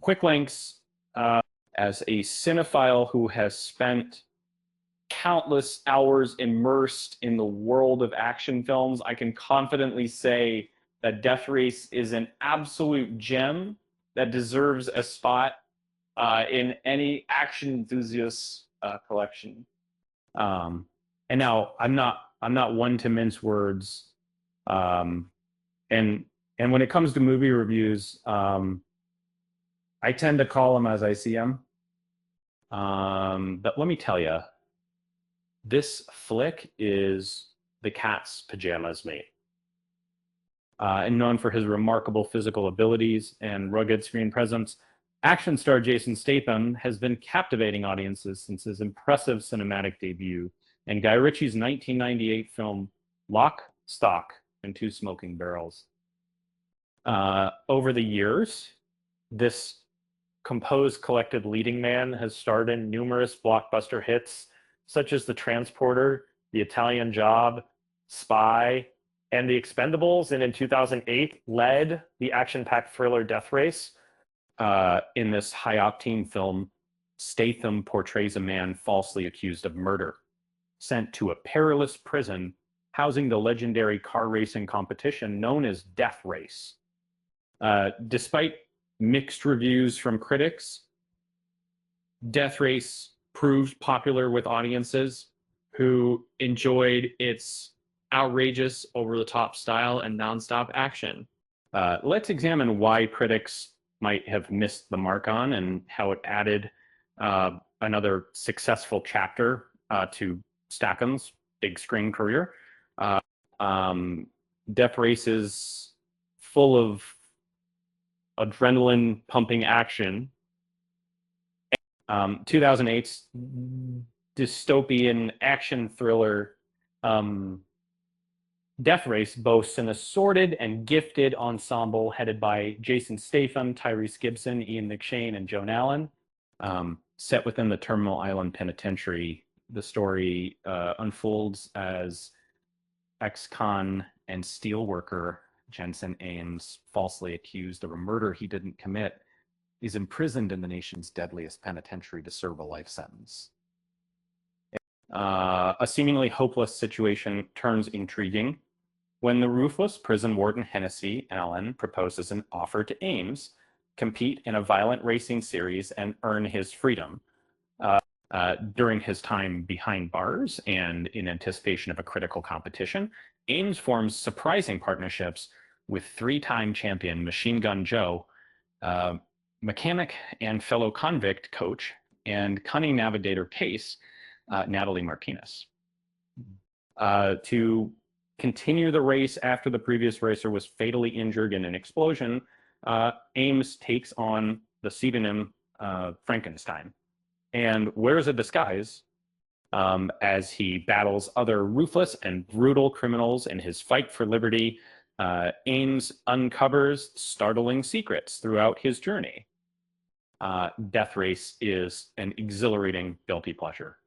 Quick links. As a cinephile who has spent countless hours immersed in the world of action films, I can confidently say that Death Race is an absolute gem that deserves a spot in any action enthusiast collection. And now I'm not one to mince words. Um, and when it comes to movie reviews, I tend to call them as I see them. But let me tell you, this flick is the cat's pajamas mate. And known for his remarkable physical abilities and rugged screen presence, action star Jason Statham has been captivating audiences since his impressive cinematic debut in Guy Ritchie's 1998 film Lock, Stock, and Two Smoking Barrels. Over the years, this composed, collected leading man has starred in numerous blockbuster hits such as The Transporter, The Italian Job, Spy, and The Expendables, and in 2008 led the action-packed thriller Death Race. In this high-octane film, Statham portrays a man falsely accused of murder, sent to a perilous prison housing the legendary car racing competition known as Death Race. Despite mixed reviews from critics, Death Race proved popular with audiences who enjoyed its outrageous, over-the-top style and nonstop action. Let's examine why critics might have missed the mark on and how it added another successful chapter to Statham's big screen career. Death Race is full of adrenaline pumping action. 2008's dystopian action thriller Death Race boasts an assorted and gifted ensemble headed by Jason Statham, Tyrese Gibson, Ian McShane, and Joan Allen. Set within the Terminal Island Penitentiary, the story unfolds as ex-con and steelworker Jensen Ames, falsely accused of a murder he didn't commit, is imprisoned in the nation's deadliest penitentiary to serve a life sentence. A seemingly hopeless situation turns intriguing when the ruthless prison warden Hennessy Allen proposes an offer to Ames, compete in a violent racing series and earn his freedom. During his time behind bars and in anticipation of a critical competition, Ames forms surprising partnerships with three-time champion Machine Gun Joe, mechanic and fellow convict coach, and cunning navigator Case, Natalie Martinez. To continue the race after the previous racer was fatally injured in an explosion, Ames takes on the pseudonym Frankenstein and wears a disguise as he battles other ruthless and brutal criminals in his fight for liberty. Ames uncovers startling secrets throughout his journey. Death Race is an exhilarating guilty pleasure.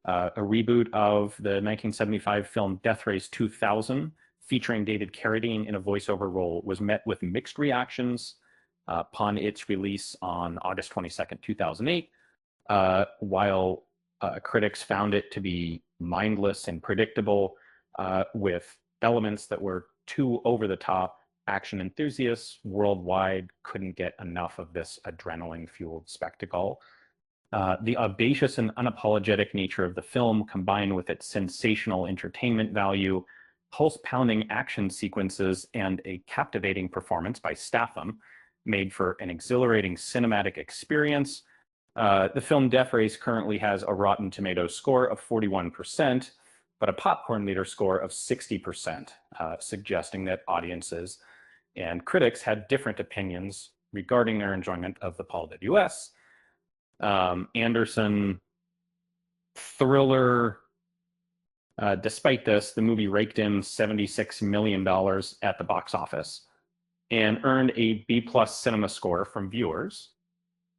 A reboot of the 1975 film Death Race 2000, featuring David Carradine in a voiceover role, was met with mixed reactions upon its release on August 22nd, 2008. While critics found it to be mindless and predictable with elements that were too over the top, action enthusiasts worldwide couldn't get enough of this adrenaline-fueled spectacle. The audacious and unapologetic nature of the film, combined with its sensational entertainment value, pulse-pounding action sequences, and a captivating performance by Statham, made for an exhilarating cinematic experience. The film Death Race currently has a Rotten Tomatoes score of 41%, but a popcorn meter score of 60%, suggesting that audiences and critics had different opinions regarding their enjoyment of the Paul W.S. Anderson thriller. Despite this, the movie raked in $76 million at the box office and earned a B+ cinema score from viewers.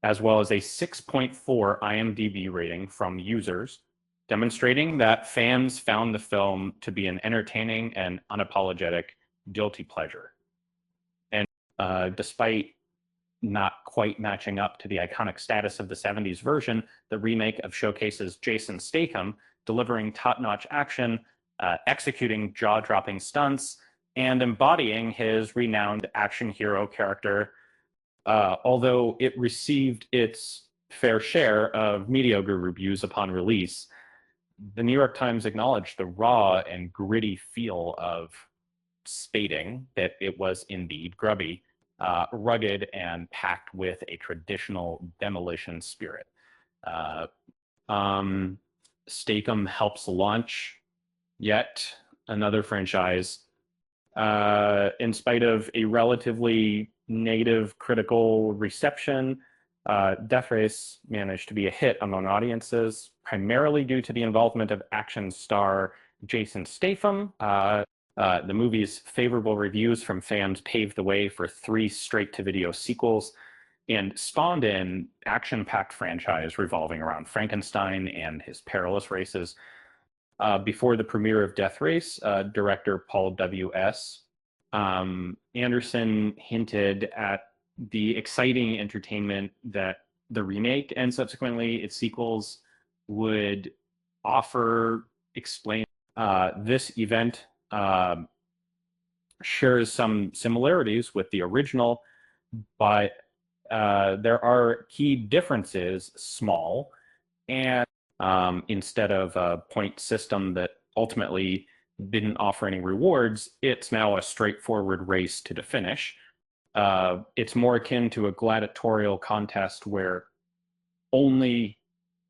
as well as a 6.4 IMDb rating from users, demonstrating that fans found the film to be an entertaining and unapologetic guilty pleasure. And despite not quite matching up to the iconic status of the 70s version, the remake of showcases Jason Statham delivering top-notch action, executing jaw-dropping stunts, and embodying his renowned action hero character. Although it received its fair share of mediocre reviews upon release, the New York Times acknowledged the raw and gritty feel of stating that it was indeed grubby, rugged, and packed with a traditional demolition spirit. Uh, um, Statham helps launch yet another franchise. In spite of a relatively negative critical reception, Death Race managed to be a hit among audiences, primarily due to the involvement of action star Jason Statham. The movie's favorable reviews from fans paved the way for 3 straight-to-video sequels and spawned an action-packed franchise revolving around Frankenstein and his perilous races. Before the premiere of Death Race, director Paul W.S. Anderson hinted at the exciting entertainment that the remake and subsequently its sequels would offer. Explain this event shares some similarities with the original, but there are key differences, small, and instead of a point system that ultimately didn't offer any rewards, it's now a straightforward race to the finish. It's more akin to a gladiatorial contest where only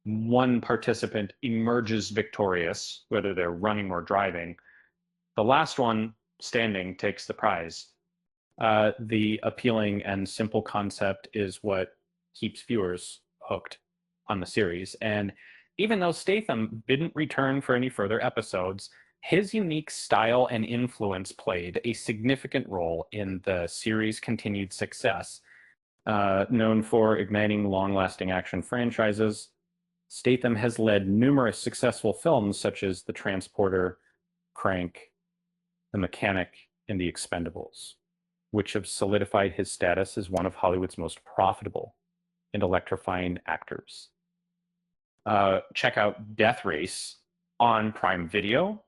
one participant emerges victorious, whether they're running or driving. The last one standing takes the prize. The appealing and simple concept is what keeps viewers hooked on the series. And even though Statham didn't return for any further episodes, his unique style and influence played a significant role in the series' continued success. Known for igniting long-lasting action franchises, Statham has led numerous successful films such as The Transporter, Crank, The Mechanic, and The Expendables, which have solidified his status as one of Hollywood's most profitable and electrifying actors. Check out Death Race on Prime Video.